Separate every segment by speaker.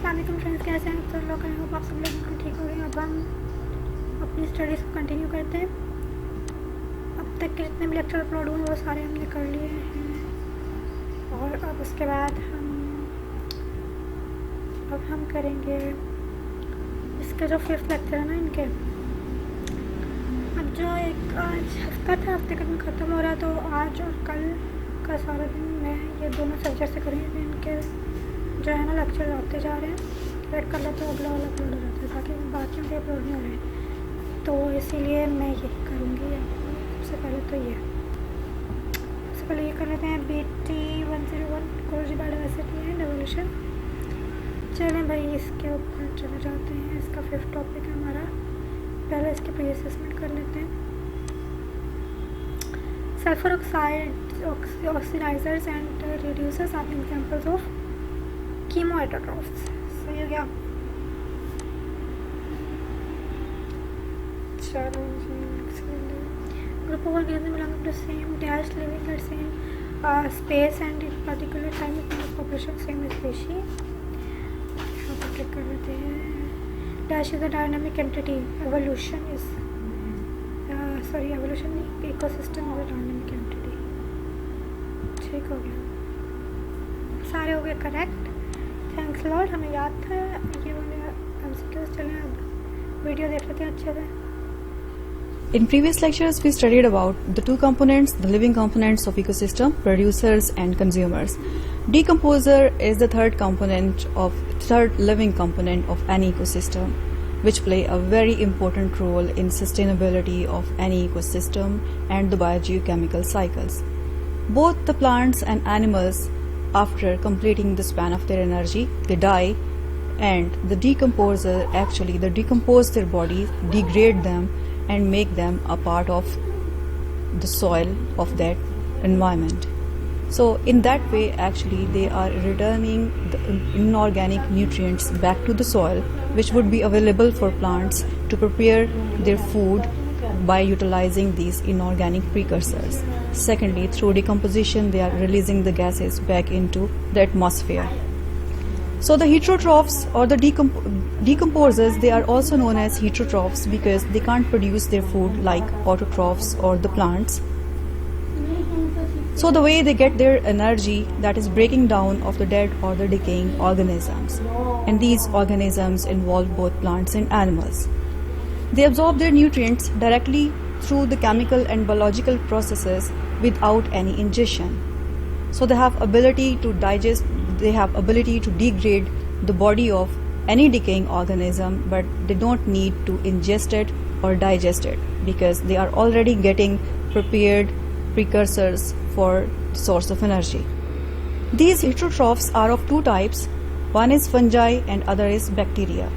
Speaker 1: अस्सलाम फ्रेंड्स, कैसे हैं तो लोग? आई होप आप सब लोग ठीक हो गए। अब हम अपनी स्टडीज़ को कंटिन्यू करते हैं। अब तक के जितने भी लेक्चर अपलोड हुए वो सारे हमने कर लिए हैं और अब उसके बाद हम करेंगे इसके जो 5th लेक्चर है ना इनके। अब जो एक आज हफ्ता था, हफ्ते का दिन ख़त्म हो रहा है, तो आज और कल का सारा दिन मैं ये दोनों सब्जेक्ट से करूँगी। इनके जो है ना लेक्चर आते जा रहे हैं, वेट कर लो तो अगला वाला अपलोड हो जाता है, ताकि बाकियों के अपलोड नहीं हो रहे हैं, तो इसीलिए मैं ये करूँगी। सबसे पहले तो ये कर लेते हैं BT101 ecology, biodiversity and evolution. चलें भाई, इसके ऊपर चले जाते हैं। इसका 5th टॉपिक है हमारा। पहले इसके प्री असेसमेंट कर लेते हैं। Sulphur oxidisers and reducers are examples of chemoautotrophs. सही हो गया। चलो group of organism belonging to same dash living at same space and in particular time of population same species. Click कर लेते हैं। Dash is a dynamic entity. Evolution नहीं, ecosystem is a dynamic entity. ठीक हो गया, सारे हो गए करेक्ट। थैंक्स लॉर्ड, हमें याद था ये वाले MCQs। चलें अब वीडियो देख लेते हैं अच्छे से।
Speaker 2: In previous lectures, we studied about the two components, the living components of ecosystem, producers and consumers. Decomposer is the third living component of any ecosystem, which play a very important role in sustainability of any ecosystem and the biogeochemical cycles. Both the plants and animals, after completing the span of their energy, they die, and the decomposer actually they decompose their bodies, degrade them and make them a part of the soil of that environment. So in that way actually they are returning the inorganic nutrients back to the soil, which would be available for plants to prepare their food by utilizing these inorganic precursors. Secondly, through decomposition they are releasing the gases back into the atmosphere. So the heterotrophs or the decomposers, they are also known as heterotrophs because they can't produce their food like autotrophs or the plants. So the way they get their energy, that is breaking down of the dead or the decaying organisms, and these organisms involve both plants and animals. They absorb their nutrients directly through the chemical and biological processes without any ingestion. So they have ability to digest, they have ability to degrade the body of any decaying organism, but they don't need to ingest it or digest it because they are already getting prepared precursors for the source of energy. These heterotrophs are of two types. One is fungi and other is bacteria.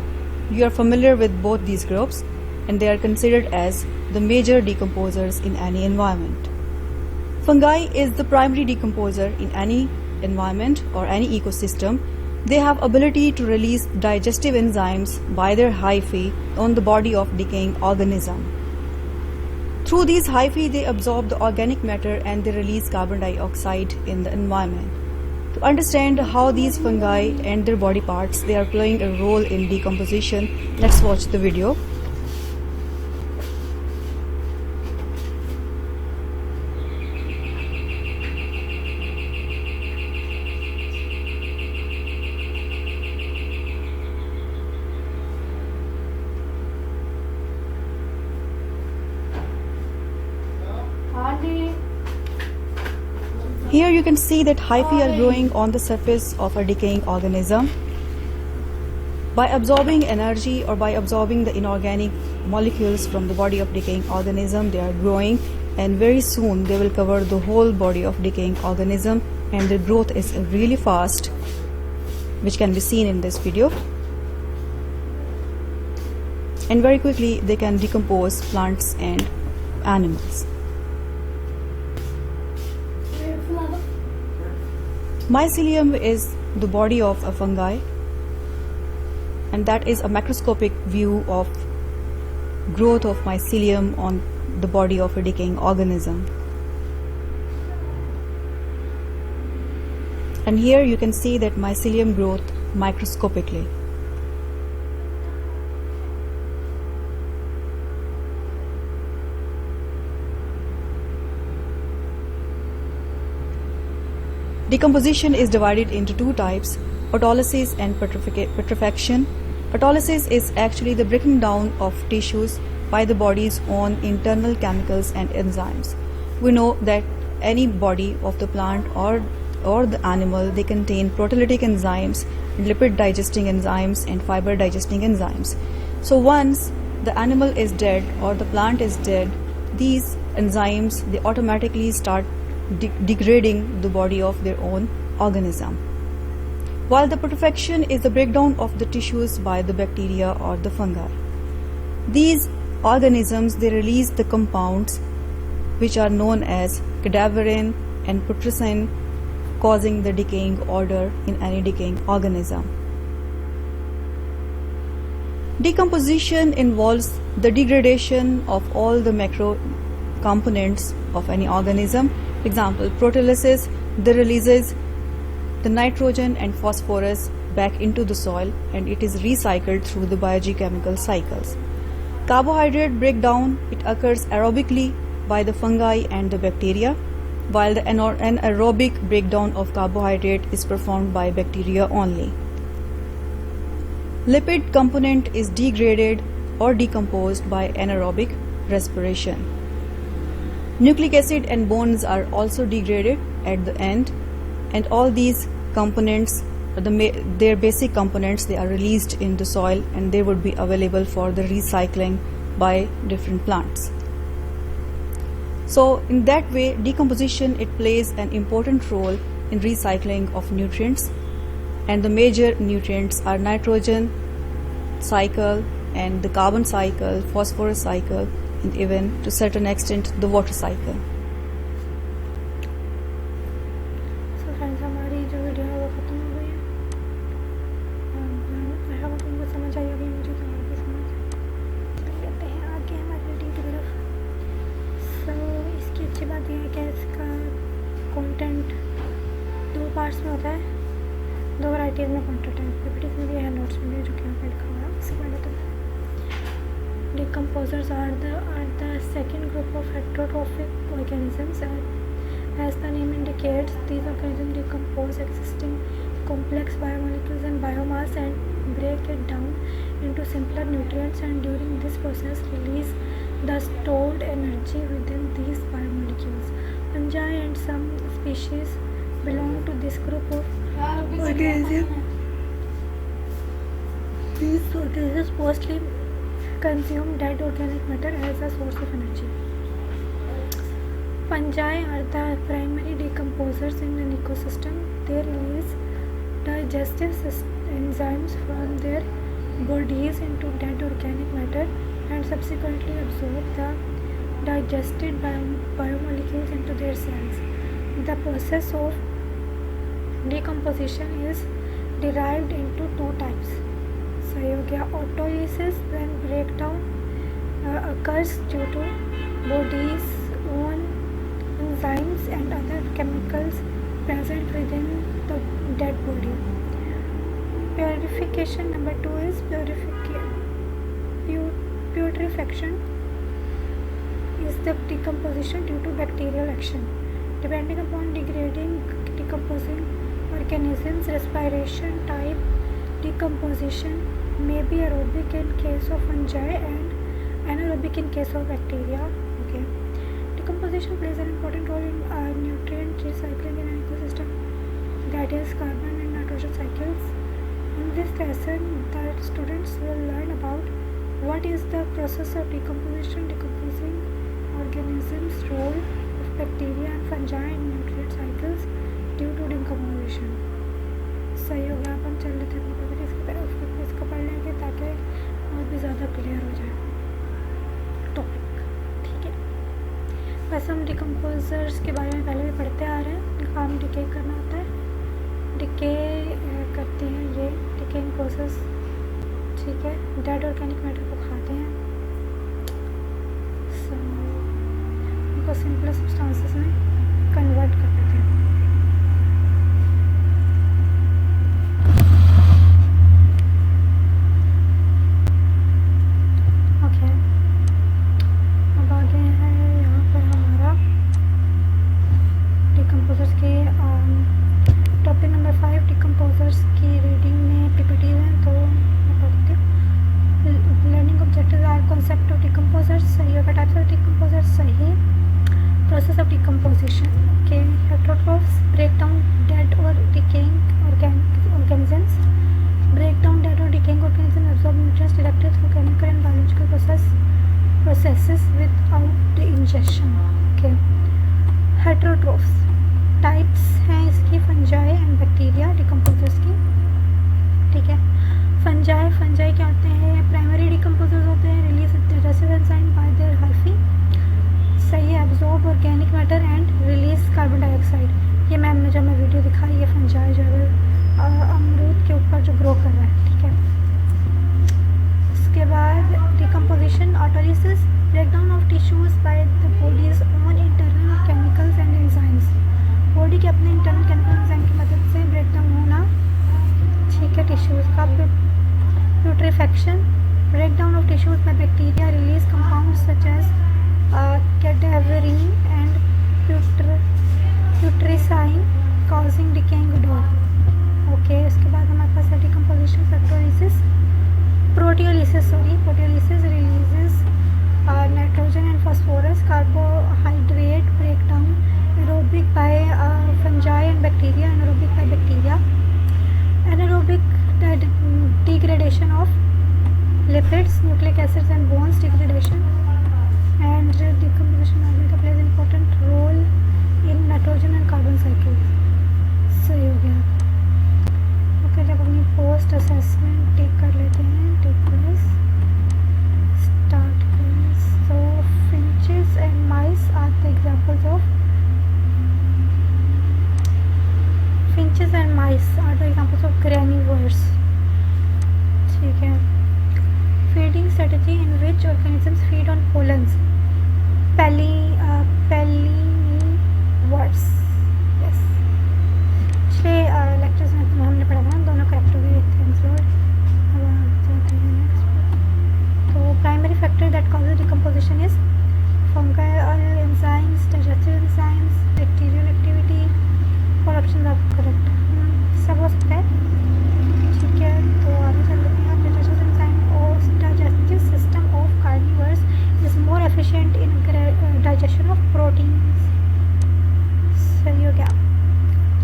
Speaker 2: You are familiar with both these groups, and they are considered as the major decomposers in any environment. Fungi is the primary decomposer in any environment or any ecosystem. They have ability to release digestive enzymes by their hyphae on the body of decaying organism. Through these hyphae, they absorb the organic matter and they release carbon dioxide in the environment. To understand how these fungi and their body parts they are playing a role in decomposition, let's watch the video. Here you can see that hyphae are growing on the surface of a decaying organism. By absorbing energy or by absorbing the inorganic molecules from the body of decaying organism, they are growing, and very soon they will cover the whole body of decaying organism, and their growth is really fast, which can be seen in this video. And very quickly they can decompose plants and animals. Mycelium is the body of a fungi, and that is a macroscopic view of growth of mycelium on the body of a decaying organism. And here you can see that mycelium growth microscopically. Decomposition is divided into two types, autolysis and putrefaction. Autolysis is actually the breaking down of tissues by the body's own internal chemicals and enzymes. We know that any body of the plant or the animal, they contain proteolytic enzymes, lipid digesting enzymes and fiber digesting enzymes. So once the animal is dead or the plant is dead, these enzymes, they automatically start degrading the body of their own organism. While the putrefaction is the breakdown of the tissues by the bacteria or the fungi. These organisms, they release the compounds which are known as cadaverine and putrescine, causing the decaying order in any decaying organism. Decomposition involves the degradation of all the macro components of any organism. For example, proteolysis, that releases the nitrogen and phosphorus back into the soil and it is recycled through the biogeochemical cycles. Carbohydrate breakdown, it occurs aerobically by the fungi and the bacteria, while the anaerobic breakdown of carbohydrate is performed by bacteria only. Lipid component is degraded or decomposed by anaerobic respiration. Nucleic acid and bones are also degraded at the end, and all these components, their basic components, they are released in the soil and they would be available for the recycling by different plants. So in that way, decomposition, it plays an important role in recycling of nutrients, and the major nutrients are nitrogen cycle and the carbon cycle, phosphorus cycle, and even to a certain extent the water cycle.
Speaker 1: So friends, हमारी जो video है वो ख़त्म हो गई है। I hope तुमको समझ आई होगी, मुझे तो और भी समझ। चल लेते हैं आगे हमारी वीडियो की तरफ। सो इसकी अच्छी बात यह है कि इसका कंटेंट 2 पार्ट्स में होता है, 2 वैराइटीज़ में कंटेंट है, पीपीटीज में भी है, नोट्स में भी, जो कि यहाँ पे लिखा हुआ है। इससे पहले तो decomposers are the second group of heterotrophic organisms. As the name indicates, these organisms decompose existing complex biomolecules and biomass and break it down into simpler nutrients, and during this process release the stored energy within these biomolecules. Fungi and some species belong to this group of organisms. These organisms mostly consume dead organic matter as a source of energy. Fungi are the primary decomposers in an ecosystem. They release digestive enzymes from their bodies into dead organic matter and subsequently absorb the digested biomolecules into their cells. The process of decomposition is derived into 2 types. So you get autolysis, when breakdown occurs due to body's own enzymes and other chemicals present within the dead body. Purification, number 2 is putrefaction is the decomposition due to bacterial action. Depending upon decomposing organisms, respiration type, decomposition may be aerobic in case of fungi and anaerobic in case of bacteria. Okay. Decomposition plays an important role in nutrient recycling in an ecosystem, that is carbon and nitrogen cycles. In this lesson, the students will learn about what is the process of decomposition, decomposing organisms, role of bacteria and fungi in nutrient cycles due to decomposition. सही हो गया, अपन चल लेते हैं PPT की तरफ, फिर इसको पढ़ लेंगे ताकि और भी ज़्यादा क्लियर हो जाए टॉपिक। ठीक है, वैसे हम डिकम्पोजर्स के बारे में पहले भी पढ़ते आ रहे हैं। इनका काम डिके करना होता है, डिके करते हैं, ये डिकेइंग प्रोसेस। ठीक है, डेड ऑर्गेनिक मैटर को खाते हैं, सो उनको सिंपल सब्सटेंसेस में कन्वर्ट कर देते हैं। Proteolysis releases nitrogen and phosphorus. Carbohydrate breakdown aerobic by fungi and bacteria. Anaerobic by bacteria. Anaerobic degradation of lipids, nucleic acids and bones degradation. And decomposition of plays an important role in nitrogen and carbon cycles. सही हो गया. Okay, जब अपनी post assessment टिक कर लेते हैं, tick plus start plus. So finches and mice are the examples of granivores. ठीक है. Feeding strategy in which organisms feed on pollens. Pellivores. Yes. पिछले लेक्चर्स में हमने पढ़ा था, दोनों करेक्ट हो गए. Thanks Lord. अब जाते हैं नेक्स्ट. तो primary factor that causes decomposition is fungi, enzymes, digestive enzymes, bacterial activity. और ऑप्शन आप करेक्ट सब हो सकता है. ठीक है, तो आगे चल लेते हैं. digestive enzyme or digestive system of carnivores is more efficient in digestion of proteins. सही हो गया.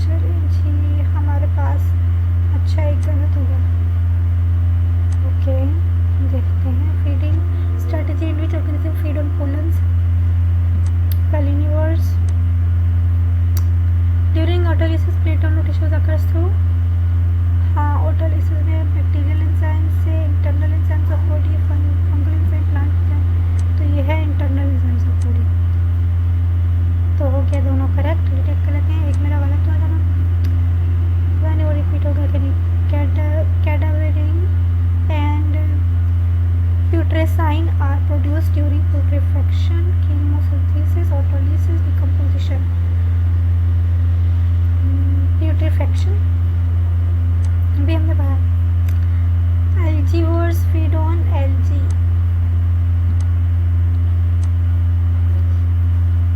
Speaker 1: चलिए जी, हमारे पास अच्छा एक गलत हो गया. ओके, देखते हैं. Feeding strategy in which organism feed on pollens. Carnivores. During autolysis plate on tissues occurs through. हाँ, autolysis में bacterial enzymes से internal enzymes of body, fungal enzyme, plant enzyme. तो ये है internal enzymes of body. तो हो गया दोनों करेक्ट. डिटेक्ट कर लेते हैं. एक मेरा गलत हुआ था ना, वह वो रिपीट होगा कि नहीं. Cadaverine and putrescine are produced during putrefaction, chemosynthesis, autolysis, decomposition. Putrefaction भी हमने पढ़ा. Algivores feed on algae.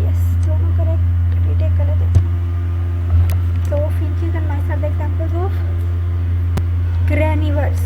Speaker 1: Yes, दोनों करेक्ट. रिटेक कर लेते हैं. So finches and mice are the examples of granivores.